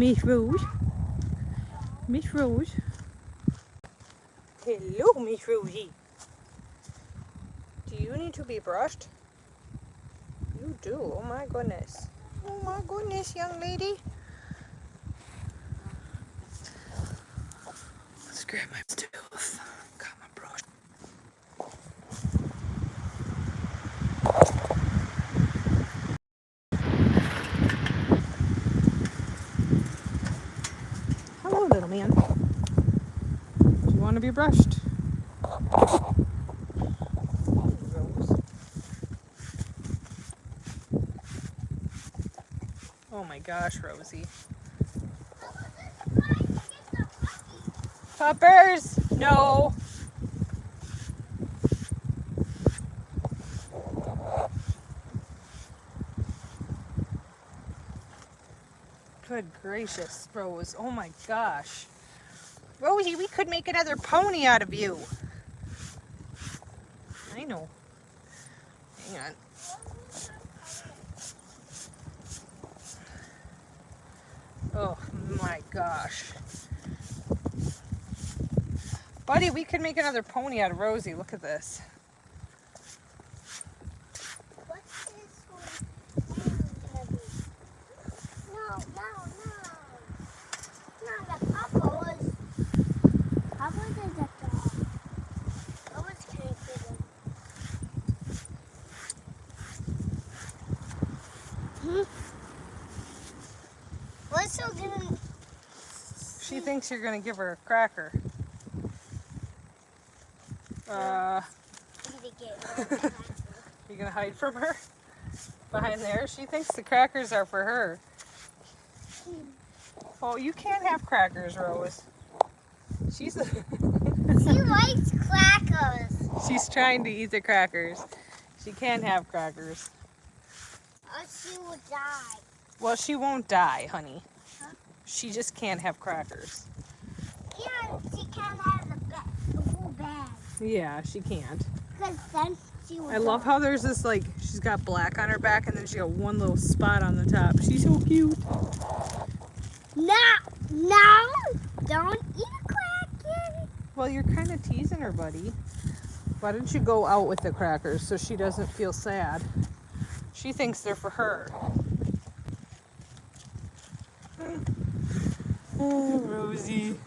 Miss Rose. Miss Rose. Hello, Miss Rosie. Do you need to be brushed? You do. Oh my goodness. Oh my goodness, young lady. Let's grab my stuff. Got my brush. Hello, little man. Do you want to be brushed? Oh my gosh, Rosie. Puppers! No! Good gracious, Rose. Oh my gosh. Rosie, we could make another pony out of you. I know. Hang on. Oh my gosh. Buddy, we could make another pony out of Rosie. Look at this. What's this one gonna be? No. No, the Papa was a dog. That was creepy. What's so gonna... She thinks you're gonna give her a cracker. You gonna hide from her? Behind there? She thinks the crackers are for her. Oh, you can't have crackers, Rose. She likes crackers. She's trying to eat the crackers. She can't have crackers. Or she will die. Well, she won't die, honey. Huh? She just can't have crackers. Yeah, she can't have the whole bag. Yeah, she can't. Because then she will I love how there's this, like, she's got black on her back and then she got one little spot on the top. She's so cute. No, don't eat a cracker. Well, you're kind of teasing her, buddy. Why don't you go out with the crackers so she doesn't feel sad? She thinks they're for her. Oh, Rosie.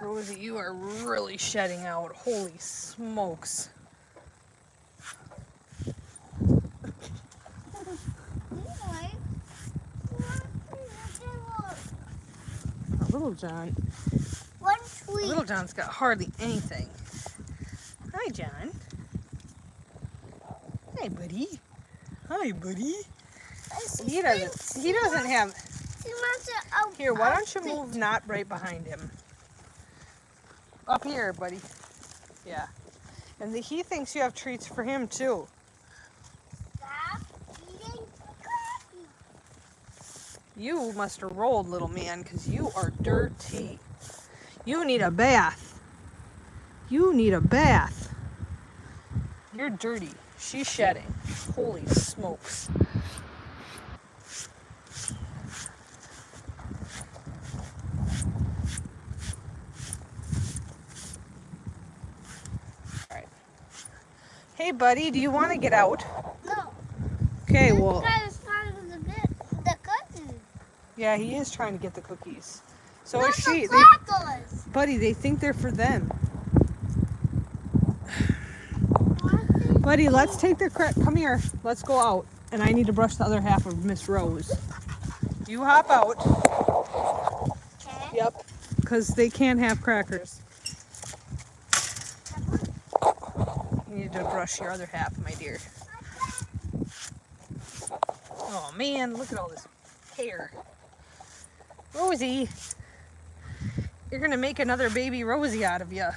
Rosie, you are really shedding out. Holy smokes. Little John. One tweet. Little John's got hardly anything. Hi, John. Hi, buddy. Hi, buddy. He doesn't have... Here, why don't you move not right behind him? Up here, buddy. Yeah. And he thinks you have treats for him, too. Stop eating cookies. You must have rolled, little man, because you are dirty. You need a bath. You need a bath. You're dirty. She's shedding. Holy smokes. All right. Hey, buddy, do you want to get out? No. Okay, This well... guy is part of the cookies. Yeah, he is trying to get the cookies. So Not is she. the crackers. Buddy, they think they're for them. Buddy, let's take the come here. Let's go out. And I need to brush the other half of Miss Rose. You hop out. Okay. Yep. Because they can't have crackers. You need to brush your other half, my dear. Oh man, look at all this hair. Rosie, you're gonna make another baby Rosie out of you.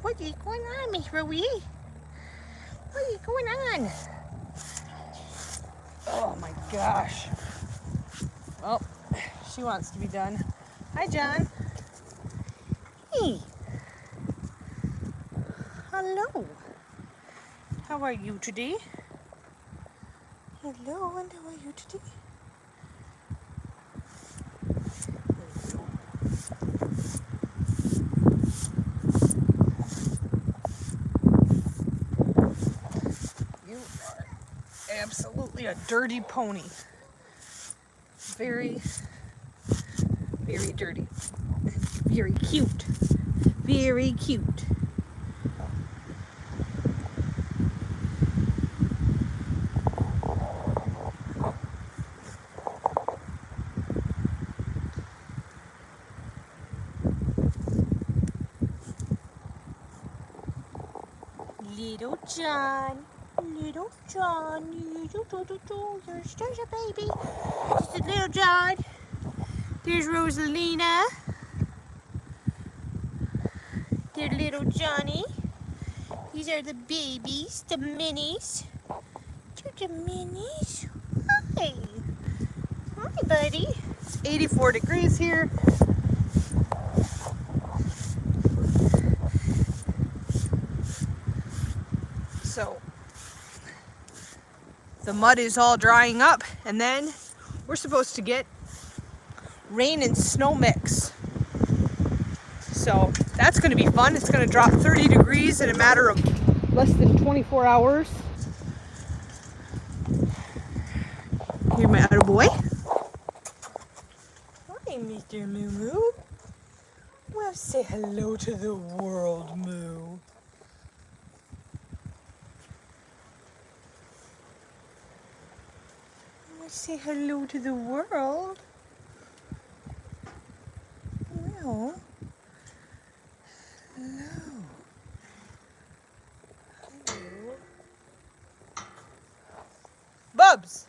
What is going on, Miss Rosie? What is going on? Oh my gosh. Well, She wants to be done. Hi, John. Hey. Hello. How are you today? Hello, and how are you today? You are absolutely a dirty pony. Very, very dirty. Very cute. Very cute. Little John, little John, you're such a baby. This is little John. There's Rosalina. There's little Johnny. These are the babies, the minis. They're the minis. Hi. Hi, buddy. It's 84 degrees here. So the mud is all drying up, and then we're supposed to get rain and snow mix. So that's going to be fun. It's going to drop 30 degrees in a matter of less than 24 hours. Here's my other boy. Hi, Mr. Moo Moo. Well, say hello to the world, Moo. Say hello to the world. Well, hello. Hello. Bubs!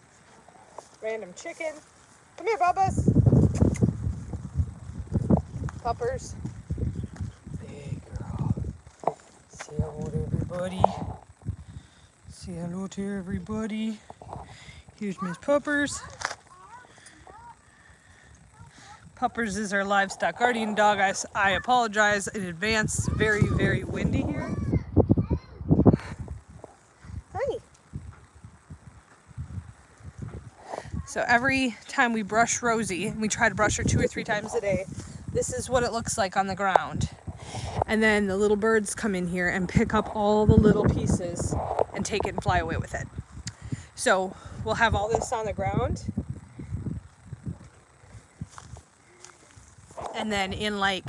Random chicken. Come here, Bubba's. Puppers. Big girl. Say hello to everybody. Say hello to everybody. Here's Miss Puppers. Puppers is our livestock guardian dog. I apologize in advance. It's very, very windy here. Hi. So every time we brush Rosie, and we try to brush her 2 or 3 times a day, this is what it looks like on the ground. And then the little birds come in here and pick up all the little pieces and take it and fly away with it. So we'll have all this on the ground. And then in like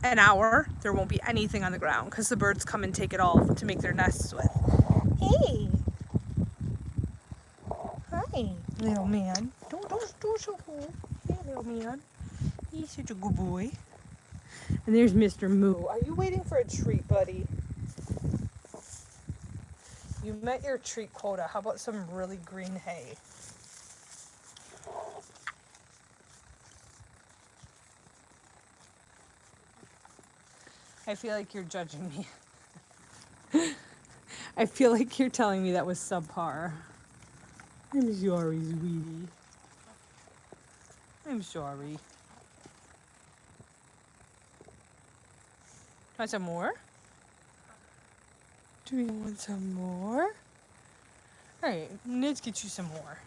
an hour, there won't be anything on the ground because the birds come and take it all to make their nests with. Hey. Hi, little man. Don't so cool. Hey, little man. He's such a good boy. And there's Mr. Moo. Are you waiting for a treat, buddy? You met your treat quota. How about some really green hay? I feel like you're judging me. I feel like you're telling me that was subpar. I'm sorry, sweetie. I'm sorry. Want some more? Do we want some more? Alright, let's get you some more.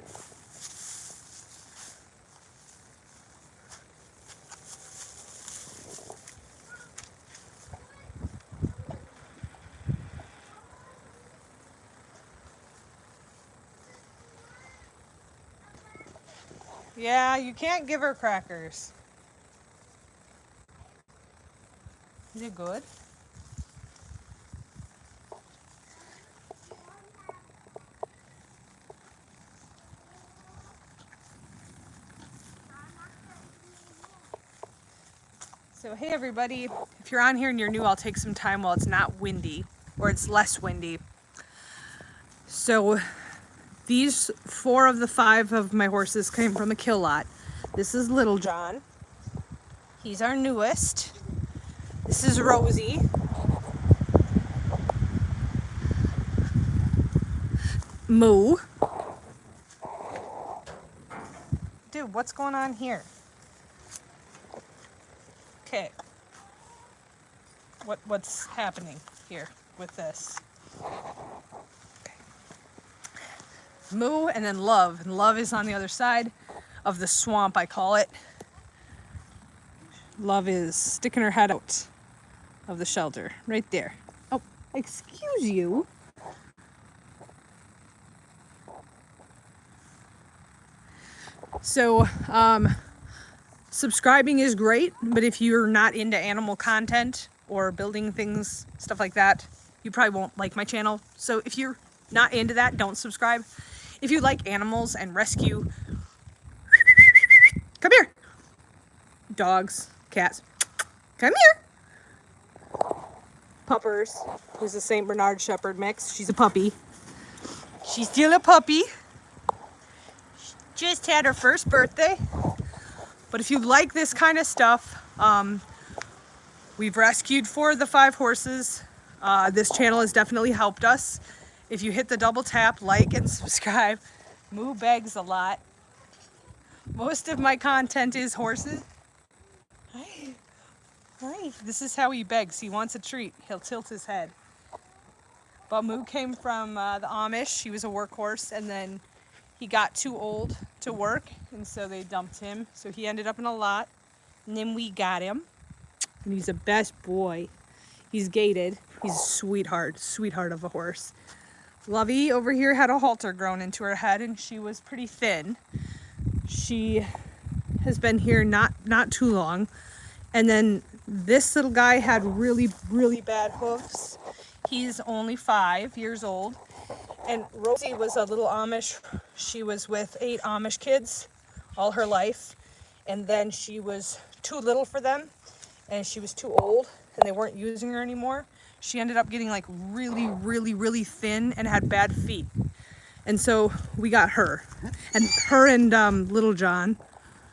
Yeah, you can't give her crackers. Is it good? So hey everybody, if you're on here and you're new, I'll take some time while it's not windy, or it's less windy. So these 4 of the 5 of my horses came from a kill lot. This is Little John. He's our newest. This is Rosie. Moo. Dude, what's going on here? Okay. What's happening here with this? Okay. Moo and then Love. And Love is on the other side of the swamp, I call it. Love is sticking her head out of the shelter, right there. Oh, excuse you. So, subscribing is great, but if you're not into animal content or building things, stuff like that, you probably won't like my channel. So if you're not into that, don't subscribe. If you like animals and rescue, come here. Dogs, cats, come here. Puppers, who's a St. Bernard Shepherd mix. She's a puppy. She's still a puppy. Just had her first birthday. But if you like this kind of stuff, we've rescued 4 of the 5 horses. This channel has definitely helped us. If you hit the double tap, like, and subscribe. Moo begs a lot. Most of my content is horses. Hi. Hi. This is how he begs. He wants a treat. He'll tilt his head. But Moo came from the Amish. He was a workhorse, and then he got too old to work, and so they dumped him. So he ended up in a lot, and then we got him. And he's the best boy. He's gated. He's a sweetheart of a horse. Lovey over here had a halter grown into her head, and she was pretty thin. She has been here not too long. And then this little guy had really, really bad hoofs. He's only 5 years old. And Rosie was a little Amish. She was with 8 Amish kids all her life. And then she was too little for them. And she was too old. And they weren't using her anymore. She ended up getting like really, really, really thin and had bad feet. And so we got her. And her and Little John,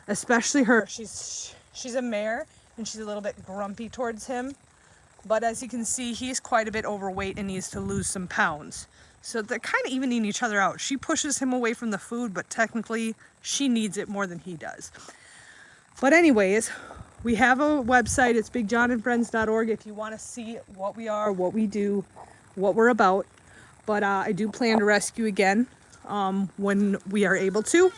especially her. She's a mare. And she's a little bit grumpy towards him. But as you can see, he's quite a bit overweight and needs to lose some pounds. So they're kind of evening each other out. She pushes him away from the food, but technically she needs it more than he does. But anyways, we have a website. It's bigjohnandfriends.org if you want to see what we are, what we do, what we're about. But I do plan to rescue again when we are able to.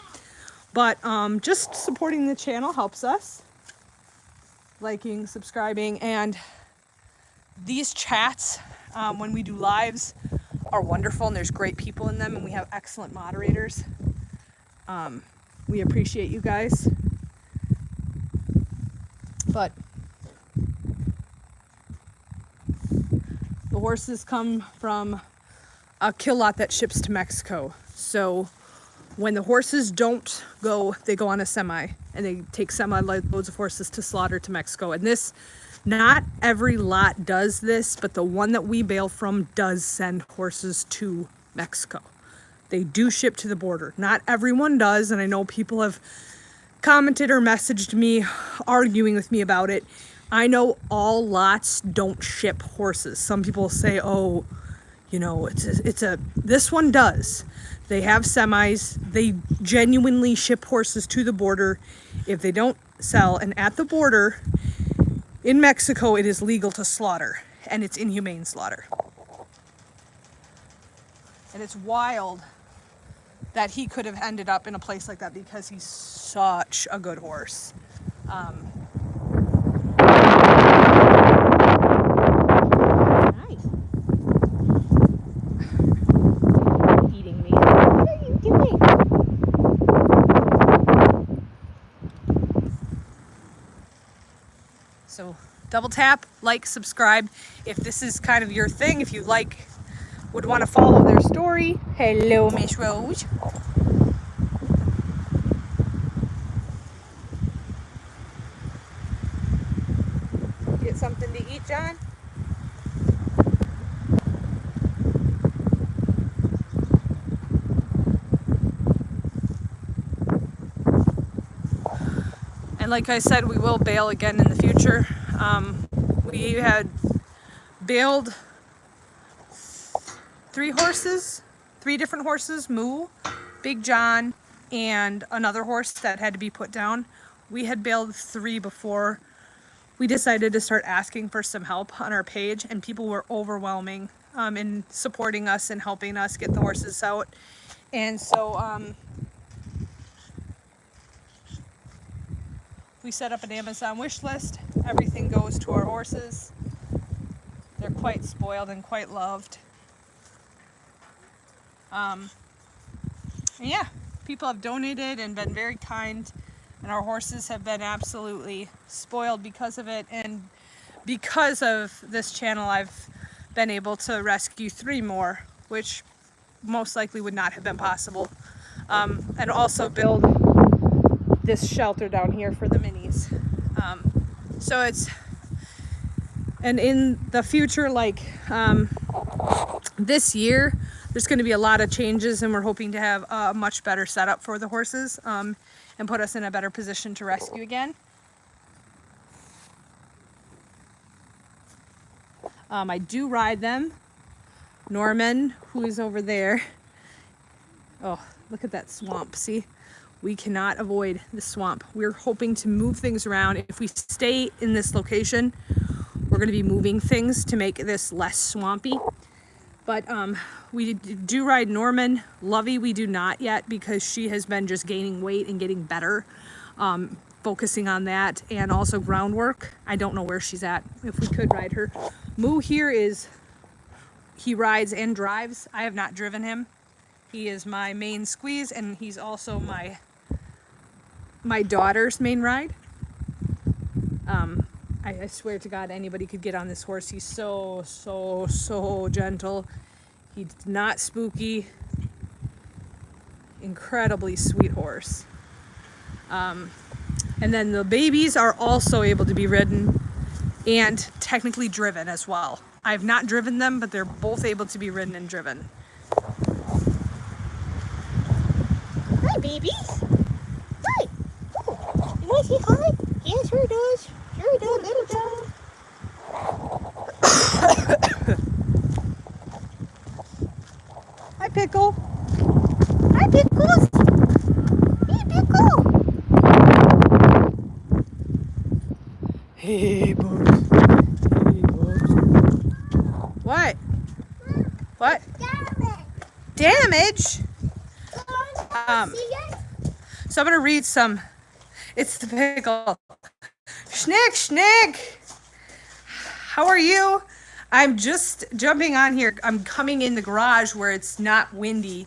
But just supporting the channel helps us. Liking, subscribing, and these chats when we do lives are wonderful, and there's great people in them, and we have excellent moderators. We appreciate you guys. But the horses come from a kill lot that ships to Mexico. So when the horses don't go, they go on a semi, and they take semi-loads of horses to slaughter to Mexico. And this, not every lot does this, but the one that we bail from does send horses to Mexico. They do ship to the border. Not everyone does, and I know people have commented or messaged me arguing with me about it. I know all lots don't ship horses. Some people say, oh, you know, this one does. They have semis. They genuinely ship horses to the border. If they don't sell, and at the border in Mexico, it is legal to slaughter, and it's inhumane slaughter. And it's wild that he could have ended up in a place like that because he's such a good horse. Hi. Eating me. What are you doing? So double tap, like, subscribe if this is kind of your thing. If you would want to follow their story. Hello, Miss Rose. Get something to eat, John? And like I said, we will bail again in the future. We had bailed 3 different horses, Moo, Big John, and another horse that had to be put down. We had bailed 3 before we decided to start asking for some help on our page, and people were overwhelming in supporting us and helping us get the horses out. And so we set up an Amazon wish list. Everything goes to our horses. They're quite spoiled and quite loved. And yeah, people have donated and been very kind, and our horses have been absolutely spoiled because of it. And because of this channel, I've been able to rescue 3 more, which most likely would not have been possible. And also build this shelter down here for the minis. So it's, and in the future, like this year, there's going to be a lot of changes, and we're hoping to have a much better setup for the horses and put us in a better position to rescue again. I do ride them. Norman, who is over there. Oh, look at that swamp. See, we cannot avoid the swamp. We're hoping to move things around. If we stay in this location, we're going to be moving things to make this less swampy. But we do ride Norman. Lovey we do not yet, because she has been just gaining weight and getting better. Focusing on that, and also groundwork. I don't know where she's at, if we could ride her. Moo here he rides and drives. I have not driven him. He is my main squeeze, and he's also my daughter's main ride. I swear to God, anybody could get on this horse. He's so gentle. He's not spooky. Incredibly sweet horse. And then the babies are also able to be ridden and technically driven as well. I have not driven them, but they're both able to be ridden and driven. Hi, babies. Hi. Oh, you want to say hi? Yeah, sure does. Sure does, little dog. Hi, Pickle. Hi, Pickles. Hey, Pickle. Hey, Bugs. Hey, Bugs. What? What? Damage? So I'm going to read some. It's the Pickle. Schnick. How are you? I'm just jumping on here. I'm coming in the garage where it's not windy.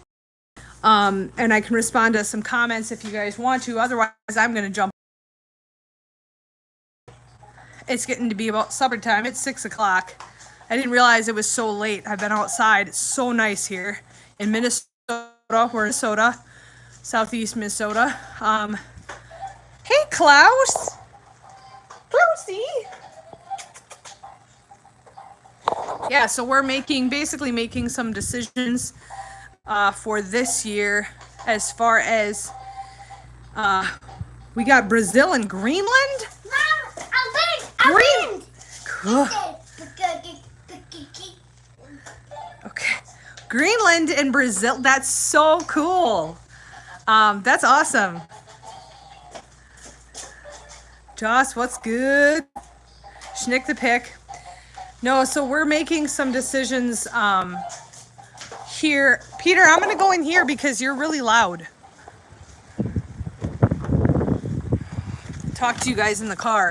And I can respond to some comments if you guys want to. Otherwise, I'm going to jump. It's getting to be about supper time. It's 6 o'clock. I didn't realize it was so late. I've been outside. It's so nice here in Minnesota. We're in Minnesota, southeast Minnesota. Hey, Klaus. Klausy. Yeah, so we're basically making some decisions for this year as far as we got Brazil and Greenland. Mom, I win. Cool. Okay, Greenland and Brazil. That's so cool. That's awesome. Joss, what's good? Schnick the pick. No, so we're making some decisions here. Peter, I'm going to go in here because you're really loud. Talk to you guys in the car.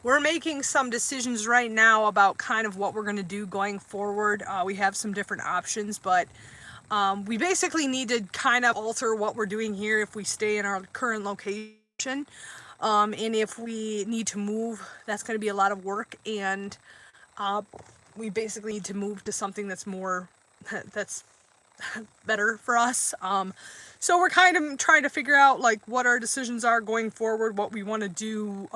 We're making some decisions right now about kind of what we're going to do going forward. We have some different options, but we basically need to kind of alter what we're doing here if we stay in our current location. And if we need to move, that's going to be a lot of work, and we basically need to move to something that's better for us. So we're kind of trying to figure out like what our decisions are going forward, what we want to do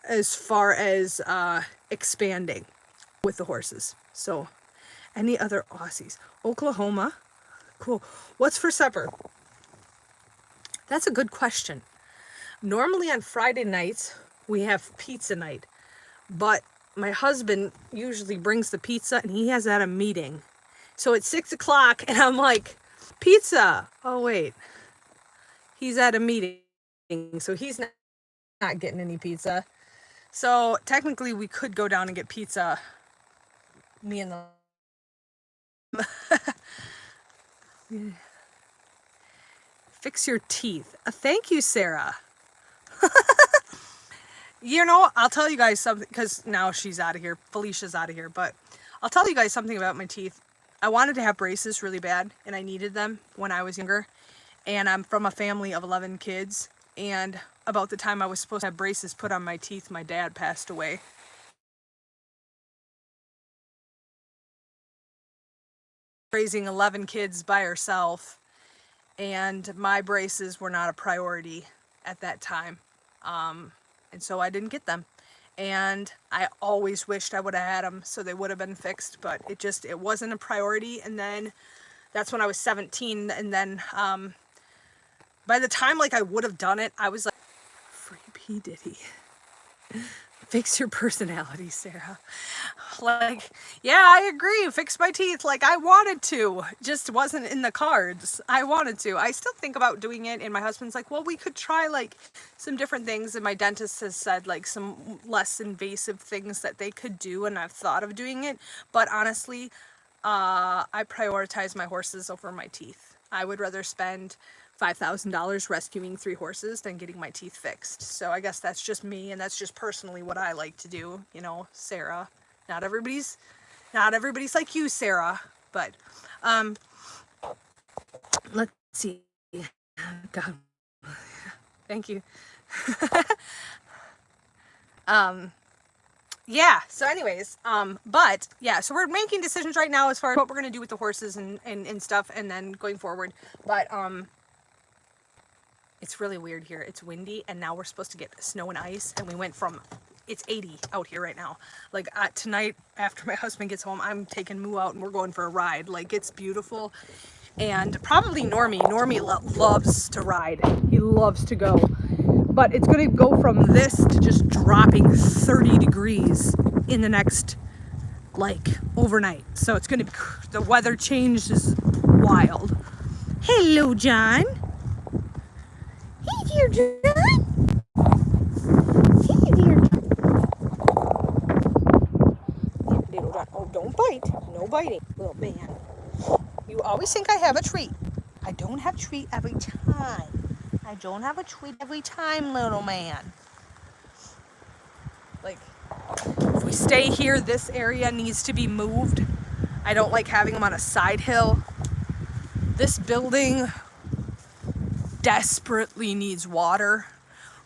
as far as expanding with the horses. So any other Aussies? Oklahoma. Cool. What's for supper? That's a good question. Normally on Friday nights, we have pizza night, but my husband usually brings the pizza and he has at a meeting. So it's 6 o'clock and I'm like, pizza. Oh, wait. He's at a meeting, so he's not getting any pizza. So technically we could go down and get pizza. Me and the fix your teeth. Thank you, Sarah. You know, I'll tell you guys something, because now she's out of here. Felicia's out of here, but I'll tell you guys something about my teeth. I wanted to have braces really bad, and I needed them when I was younger. And I'm from a family of 11 kids, and about the time I was supposed to have braces put on my teeth, my dad passed away. Raising 11 kids by herself, and my braces were not a priority at that time. And so I didn't get them. And I always wished I would have had them so they would have been fixed, but it wasn't a priority. And then that's when I was 17. And then by the time like I would have done it, I was like, free P. Diddy. Fix your personality, Sarah. Like, yeah, I agree. Fix my teeth. Like, I wanted to. Just wasn't in the cards. I wanted to. I still think about doing it. And my husband's like, well, we could try, like, some different things. And my dentist has said, like, some less invasive things that they could do. And I've thought of doing it. But honestly, I prioritize my horses over my teeth. I would rather spend $5,000 rescuing 3 horses than getting my teeth fixed. So I guess that's just me, and that's just personally what I like to do. You know, Sarah. Not everybody's like you, Sarah. But let's see. God, thank you. Yeah, so anyways, but yeah, so we're making decisions right now as far as what we're gonna do with the horses and stuff, and then going forward. But it's really weird here. It's windy, and now we're supposed to get snow and ice, and we went from, it's 80 out here right now. Like tonight, after my husband gets home, I'm taking Moo out and we're going for a ride. Like, it's beautiful. And probably Normie loves to ride. He loves to go. But it's gonna go from this to just dropping 30 degrees in the next, like, overnight. So it's gonna be, the weather change is wild. Hello, John. Hey, dear John. Hey, dear John. Little John. Oh, don't bite. No biting, little man. You always think I have a treat. I don't have a treat every time. I don't have a treat every time, little man. Like, if we stay here, this area needs to be moved. I don't like having them on a side hill. This building desperately needs water.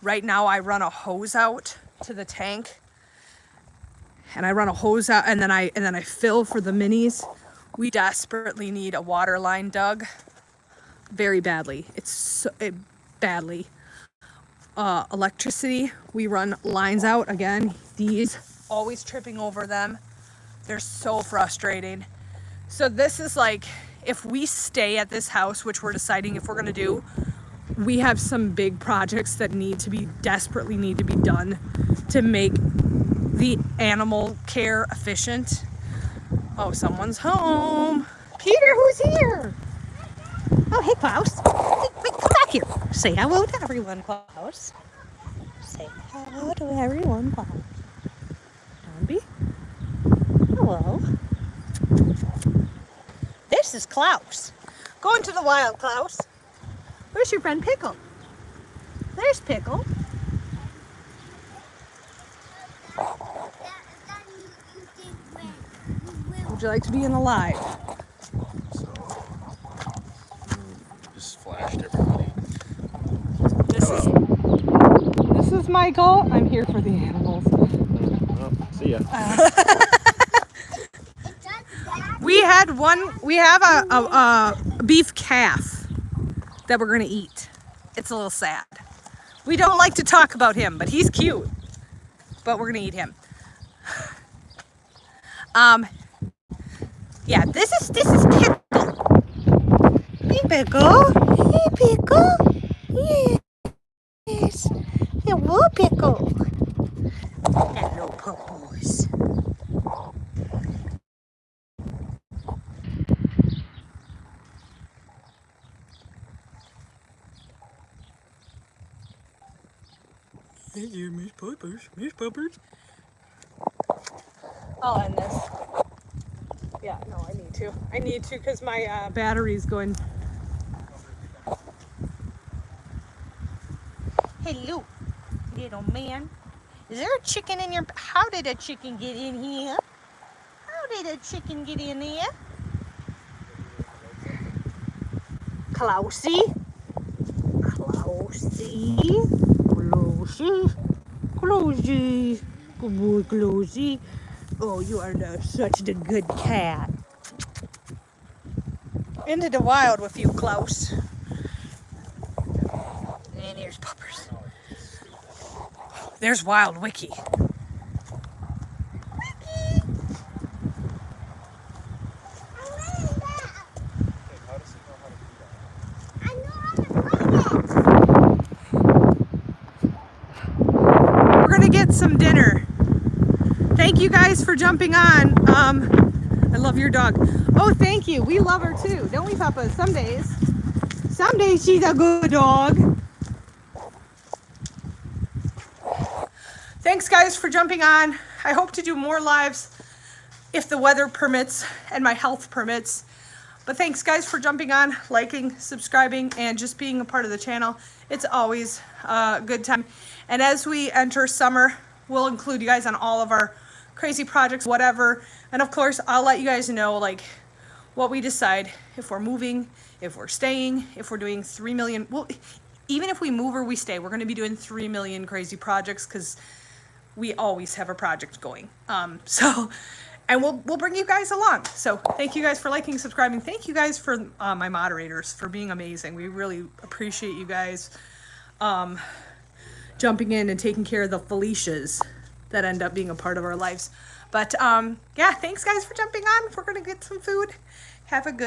Right now I run a hose out to the tank, and I run a hose out, and then I fill for the minis. We desperately need a water line dug very badly. Badly. Electricity, we run lines out again. These, always tripping over them. They're so frustrating. So this is like, if we stay at this house, which we're deciding if we're gonna do, we have some big projects that desperately need to be done to make the animal care efficient. Oh, someone's home. Peter, who's here? Oh, hey, Klaus. Wait, come back here. Say hello to everyone, Klaus. Say hello to everyone, Klaus. Dombey. Hello. This is Klaus. Going to the wild, Klaus. Where's your friend Pickle? There's Pickle. Would you like to be in the live? So, just flashed everybody. This is Michael. I'm here for the animals. Well, see ya. We have a beef calf that we're gonna eat. It's a little sad. We don't like to talk about him, but he's cute. But we're gonna eat him. Yeah, this is Pickle. Hey, Pickle. Hey, Pickle. Yes. Hello, Pickle. Hello, Puppos. Hey there, Miss Puppers. Miss Puppers. I'll end this. Yeah, no, I need to. I need to because my battery's going. Hello, little man. Is there a chicken in your... How did a chicken get in here? How did a chicken get in here? Klausy? Klausy? Klausy? Klausy? Good boy, Klausy. Oh, you are such a good cat. Into the wild with you, Klaus. And here's Puppers. There's Wild Wiki. We're gonna get some dinner. Thank you guys for jumping on. I love your dog. Oh, thank you. We love her too, don't we, Papa? Some days. Some days she's a good dog. Thanks guys for jumping on. I hope to do more lives if the weather permits and my health permits. But thanks guys for jumping on, liking, subscribing, and just being a part of the channel. It's always a good time. And as we enter summer, we'll include you guys on all of our crazy projects, whatever. And of course, I'll let you guys know like what we decide, if we're moving, if we're staying, if we're doing 3 million. Well, even if we move or we stay, we're gonna be doing 3 million crazy projects because we always have a project going. And we'll bring you guys along. So thank you guys for liking, subscribing. Thank you guys for my moderators for being amazing. We really appreciate you guys jumping in and taking care of the Felicias that end up being a part of our lives. But yeah, thanks guys for jumping on. We're gonna get some food. Have a good